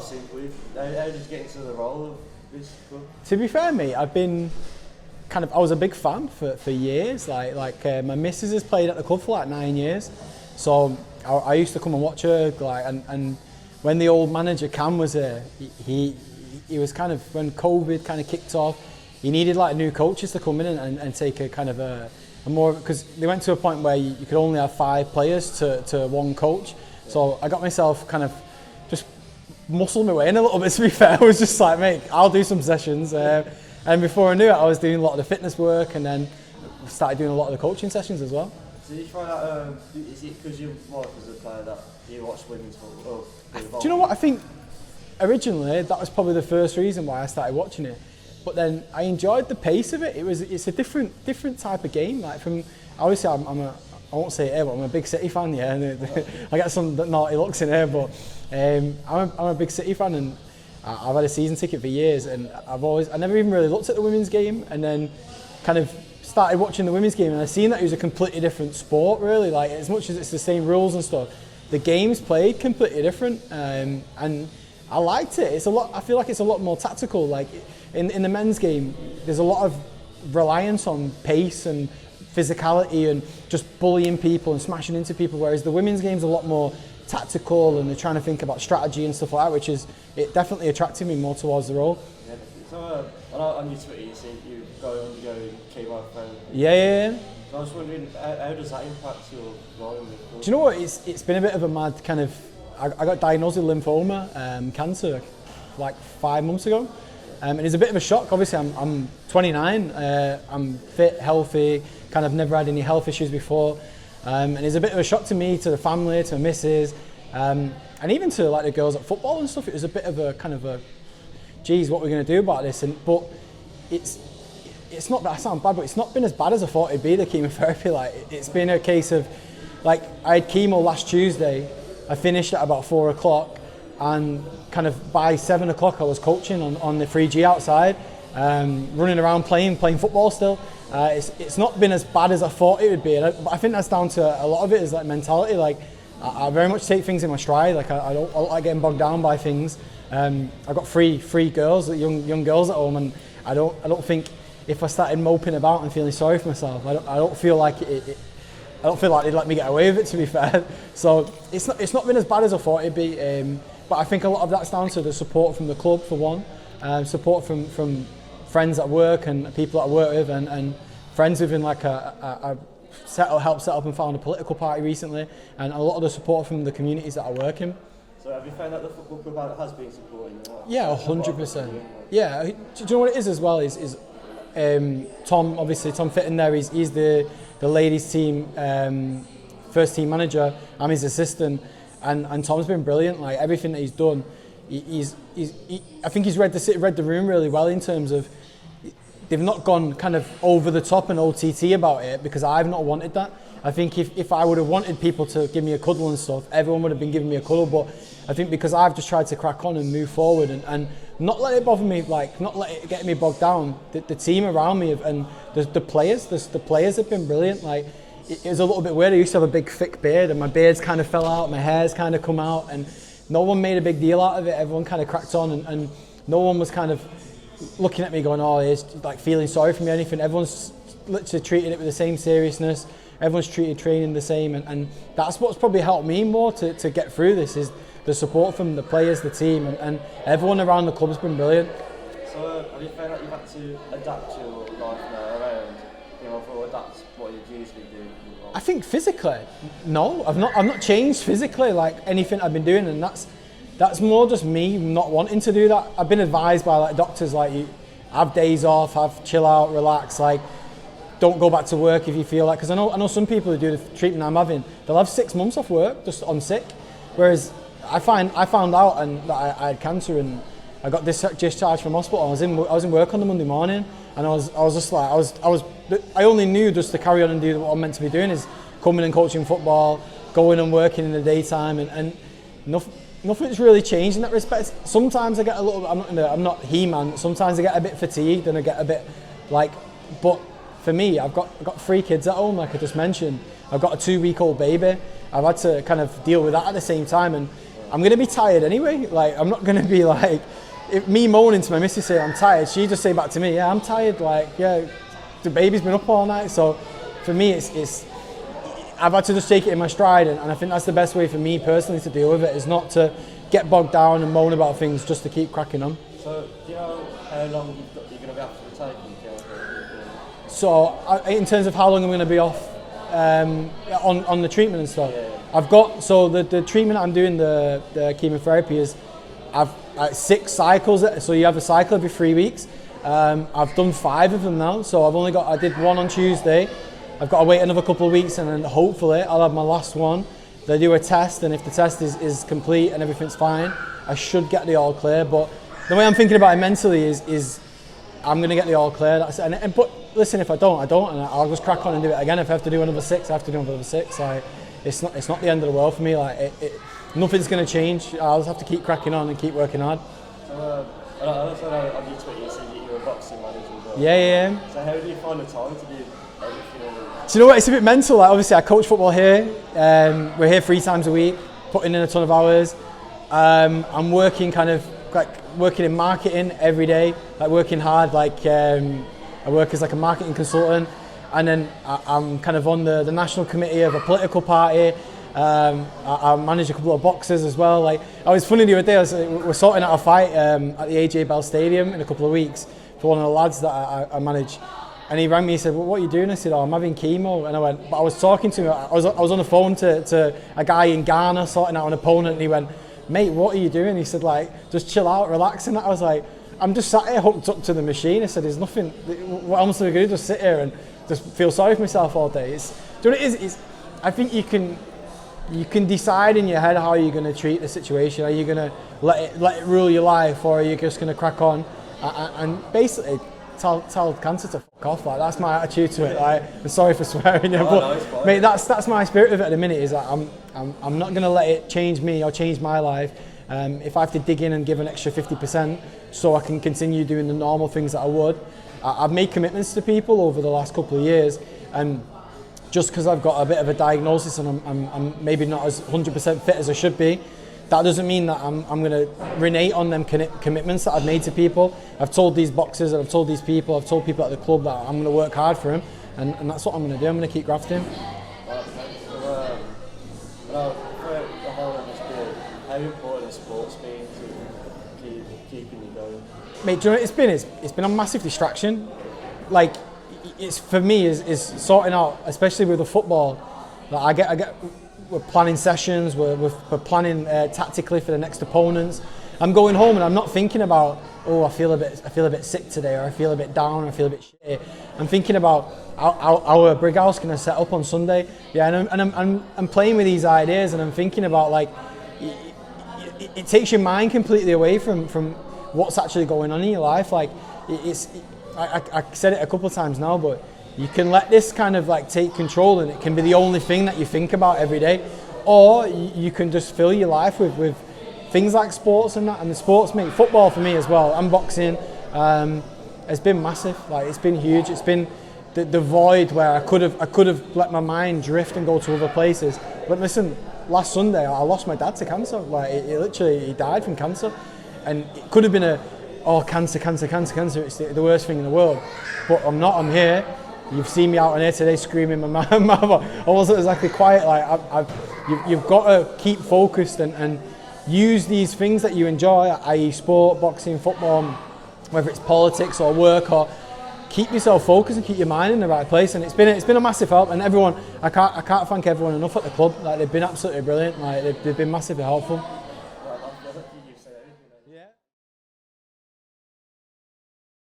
simple. How did you get into the role of this club? To be fair, mate, I've been I was a big fan for years. My missus has played at the club for like 9 years, so I used to come and watch her. And when the old manager Cam was there, he was kind of, when COVID kind of kicked off, he needed like new coaches to come in and take a kind of a more, because they went to a point where you could only have 5 players to one coach. So I got myself kind of just muscled my way in a little bit, to be fair. I was just like, mate, I'll do some sessions. And before I knew it, I was doing a lot of the fitness work, and then started doing a lot of the coaching sessions as well. So did you find out, is it because your wife was a player that you watched women's football? Do you know what? I think originally that was probably the first reason why I started watching it. But then I enjoyed the pace of it. It's a different type of game. Like obviously I won't say it here, but I'm a big City fan. Yeah, I get some naughty looks in here, but I'm a big City fan, and I've had a season ticket for years, and I never even really looked at the women's game, and then kind of started watching the women's game, and I seen that it was a completely different sport, really. Like, as much as it's the same rules and stuff, the games played completely different, and I liked it. I feel like it's a lot more tactical. Like in the men's game, there's a lot of reliance on pace and physicality and just bullying people and smashing into people, whereas the women's game's a lot more tactical, and they're trying to think about strategy and stuff like that, which is, it definitely attracted me more towards the role. Yeah. So on your Twitter, you see you go chemo phone. Yeah. So I was wondering, how does that impact your role in the club? Do you know what? It's been a bit of a mad kind of. I got diagnosed with lymphoma, cancer, like 5 months ago, and it's a bit of a shock. Obviously, I'm 29. I'm fit, healthy. Kind of never had any health issues before. And it's a bit of a shock to me, to the family, to my missus, and even to like the girls at football and stuff. It was a bit of a kind of a, geez, what we're going to do about this? But it's not that I sound bad, but it's not been as bad as I thought it'd be, the chemotherapy. Like, it's been a case of, like, I had chemo last Tuesday. I finished at about 4 o'clock, and kind of by 7 o'clock I was coaching on the 3G outside, running around playing football still. It's not been as bad as I thought it would be, but I think that's down to a lot of it is like mentality. Like, I very much take things in my stride. Like, I don't like getting bogged down by things. I've got three girls, young girls at home, and I don't think if I started moping about and feeling sorry for myself, I don't feel like I don't feel like they'd let me get away with it, to be fair. So it's not been as bad as I thought it'd be. But I think a lot of that's down to the support from the club, for one, support from friends at work and people that I work with, and friends within like helped set up and found a political party recently, and a lot of the support from the communities that I work in. So have you found that the football club has been supporting you? Yeah, 100%. Yeah, do you know what it is as well? Is Tom, obviously Tom Fitton there. He's the ladies team first team manager. I'm his assistant, and Tom's been brilliant. Like, everything that he's done, I think he's read the room really well, in terms of they've not gone kind of over the top and OTT about it, because I've not wanted that. I think if I would have wanted people to give me a cuddle and stuff, everyone would have been giving me a cuddle. But I think because I've just tried to crack on and move forward and not let it bother me, like not let it get me bogged down. The team around me and the players have been brilliant. Like, it was a little bit weird. I used to have a big thick beard, and my beard's kind of fell out, my hair's kind of come out, and no one made a big deal out of it. Everyone kind of cracked on, and no one was kind of looking at me going, oh, he's like feeling sorry for me or anything. Everyone's literally treated it with the same seriousness. Everyone's treated training the same, and that's what's probably helped me more to get through this, is the support from the players, the team, and everyone around the club has been brilliant. So have you found that you've had to adapt your life now around, or adapt what you usually do? I think physically, no, I've not changed physically, like anything I've been doing, and that's more just me not wanting to do that. I've been advised by like doctors, like, you have days off, chill out, relax, like, don't go back to work if you feel like, because I know some people who do the treatment I'm having, they'll have 6 months off work just on sick, whereas I found out that I had cancer, and I got discharged from hospital. I was in work on the Monday morning, and I was just like, I only knew just to carry on and do what I'm meant to be doing, is coming and coaching football, going and working in the daytime, and nothing's really changed in that respect. Sometimes I get a little bit, I'm not He-Man, sometimes I get a bit fatigued and I get a bit like, but for me, I've got 3 kids at home, like I just mentioned. I've got a 2-week-old baby. I've had to kind of deal with that at the same time, and I'm going to be tired anyway. Like, I'm not going to be like, if me moaning to my missus saying I'm tired, she just say back to me, yeah, I'm tired. Like, yeah, the baby's been up all night. So for me, it's I've had to just take it in my stride, and I think that's the best way for me personally to deal with it, is not to get bogged down and moan about things, just to keep cracking on. So do you know how long you're going to be after the taking? So in terms of how long I'm going to be off on the treatment and stuff, yeah. I've got, so the treatment I'm doing, the chemotherapy, is I've 6 cycles, so you have a cycle every 3 weeks. I've done 5 of them now, so I did 1 on Tuesday. I've got to wait another couple of weeks, and then hopefully I'll have my last one. They do a test, and if the test is complete and everything's fine, I should get the all clear. But the way I'm thinking about it mentally is I'm going to get the all clear. That's it. But listen, if I don't, and I'll just crack on and do it again. If I have to do another 6, I have to do another 6. Like, it's not the end of the world for me. Like, nothing's going to change. I'll just have to keep cracking on and keep working hard. So I also know on your Twitter you said you're a boxing manager as well. Yeah. So how do you find the time to do everything? Do you know what? It's a bit mental. Like, obviously, I coach football here. We're here 3 times a week, putting in a ton of hours. I'm working working in marketing every day, like working hard. Like, I work as like a marketing consultant, and then I'm kind of on the national committee of a political party. I manage a couple of boxers as well. Like, I was funny the other day. We're sorting out a fight at the AJ Bell Stadium in a couple of weeks for one of the lads that I manage. And he rang me, he said, well, what are you doing? I said, I'm having chemo. And I went, but I was talking to him, I was on the phone to a guy in Ghana sorting out an opponent, and he went, mate, what are you doing? He said, like, just chill out, relax. And I was like, I'm just sat here hooked up to the machine. I said, there's nothing, what else am I going to do? Just sit here and just feel sorry for myself all day. Do you know what it is? I think you can decide in your head how you're going to treat the situation. Are you going to let it rule your life, or are you just going to crack on and basically tell cancer to fuck off? Like, that's my attitude to it. Like, I'm sorry for swearing, yeah, but mate, that's my spirit of it at the minute. Is that I'm not going to let it change me or change my life. If I have to dig in and give an extra 50% so I can continue doing the normal things that I would, I've made commitments to people over the last couple of years, and just because I've got a bit of a diagnosis and I'm maybe not as 100% fit as I should be, that doesn't mean that I'm going to renege on them commitments that I've made to people. I've told these boxers, and I've told these people, I've told people at the club that I'm going to work hard for them, and that's what I'm going to do. I'm going to keep grafting. Right, so, for the whole of this period, how important has sports been to keeping you going? Mate, do you know what it's been a massive distraction. Like, it's for me is sorting out, especially with the football. Like, I get. We're planning sessions, we're planning tactically for the next opponents. I'm going home and I'm not thinking about, oh, I feel a bit sick today, or I feel a bit down, or I feel a bit shitty. I'm thinking about how our Brighouse going to set up on Sunday. Yeah, and I'm playing with these ideas, and I'm thinking about, like, it takes your mind completely away from what's actually going on in your life. Like, I said it a couple of times now, but you can let this kind of like take control, and it can be the only thing that you think about every day. Or you can just fill your life with things like sports and that. And the sports, mate, football for me as well, and boxing, has been massive. Like, it's been huge. It's been the void where I could have let my mind drift and go to other places. But listen, last Sunday I lost my dad to cancer. Like, he died from cancer, and it could have been cancer. It's the worst thing in the world. But I'm not. I'm here. You've seen me out on here today screaming my mouth. I wasn't exactly quiet. Like, you've got to keep focused and use these things that you enjoy, i.e. sport, boxing, football, whether it's politics or work, or keep yourself focused and keep your mind in the right place. And it's been a massive help. And everyone, I can't thank everyone enough at the club. Like, they've been absolutely brilliant. Like, they've been massively helpful.